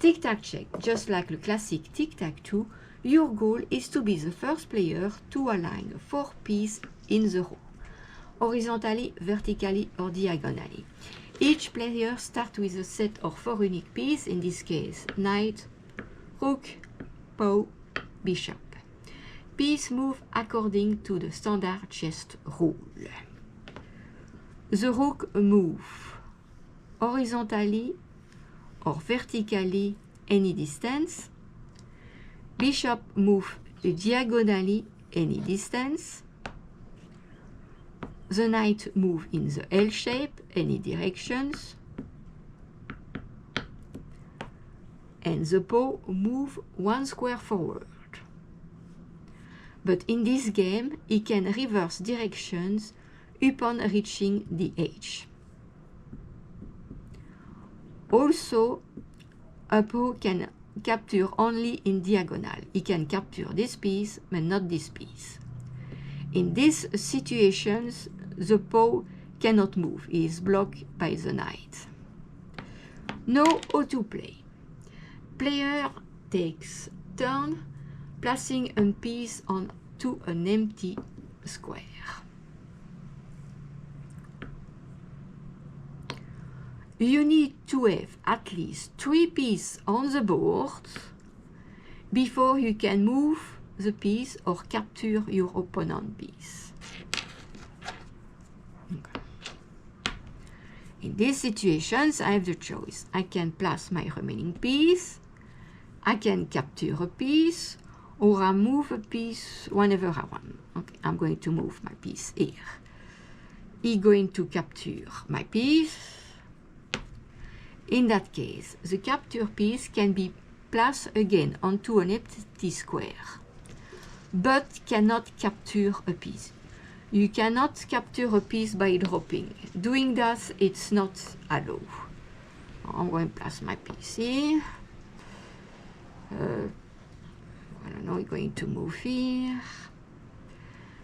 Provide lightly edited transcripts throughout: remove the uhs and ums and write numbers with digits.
Tic-Tac-Check, just like the classic Tic-Tac-Toe, your goal is to be the first player to align 4 pieces in the row, horizontally, vertically, or diagonally. Each player starts with a set of 4 unique pieces, in this case, knight, rook, pawn, bishop. Pieces move according to the standard chess rule. The rook moves horizontally or vertically any distance. Bishop moves diagonally any distance. The knight moves in the L shape any directions. And the pawn moves 1 square forward. But in this game, he can reverse directions upon reaching the edge. Also, a pawn can capture only in diagonal. He can capture this piece, but not this piece. In these situations, the pawn cannot move. He is blocked by the knight. Now, how to play. Player takes turn placing a piece onto an empty square. You need to have at least 3 pieces on the board before you can move the piece or capture your opponent's piece. Okay. In these situations, I have the choice. I can place my remaining piece, I can capture a piece, or I move a piece whenever I want. Okay, I'm going to move my piece here. He's going to capture my piece. In that case, the capture piece can be placed again onto an empty square, but cannot capture a piece. You cannot capture a piece by dropping. Doing that, it's not allowed. I'm going to place my piece here. I don't know, I'm going to move here.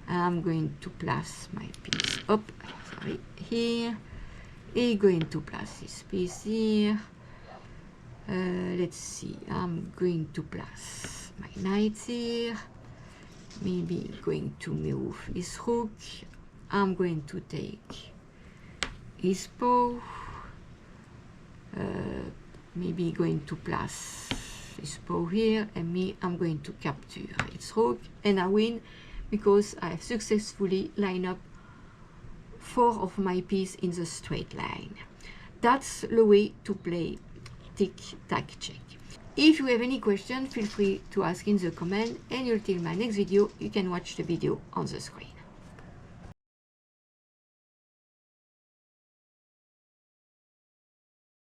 I'm going to place my piece up, sorry, here. I'm going to place this piece here. Let's see, I'm going to place my knight here. Maybe going to move his rook. I'm going to take his pawn. Maybe going to place his pawn here, and I'm going to capture its rook, and I win because I have successfully lined up 4 of my pieces in the straight line. That's the way to play Tic-Tac-Check. If you have any question, feel free to ask in the comment, and until my next video, you can watch the video on the screen.